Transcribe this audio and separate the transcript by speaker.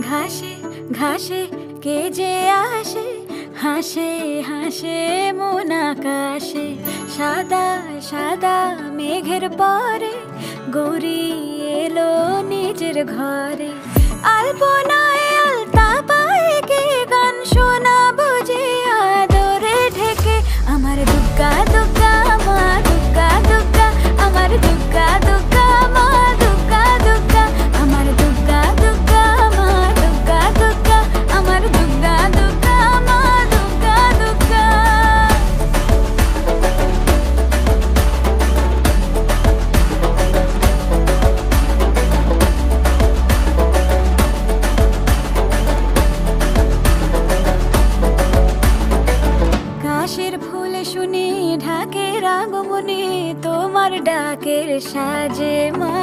Speaker 1: ঘাসে ঘাসে কে যে আসে, হাসে হাসে মন আকাশে। সাদা সাদা মেঘের পরে গৌরী এলো নিজের ঘরে। আলপনায় আলতা পায়ে কে গান শোনাবো যে আদরে ঢেকে। আমার দুগ্গা দুগ্গা মা দুগ্গা দুগ্গা, আমার দুগ্গা দুগ্গা মা দুগ্গা দুগ্গা, আমার দুগ্গা দুগ্গা মা দুগ্গা দুগ্গা, আমার দুগ্গা দুগ্গা মা দুগ্গা দুগ্গা। কাশের ফুল শুনি ঢাকের আগমনে, তোমার ডাকের সাজে মা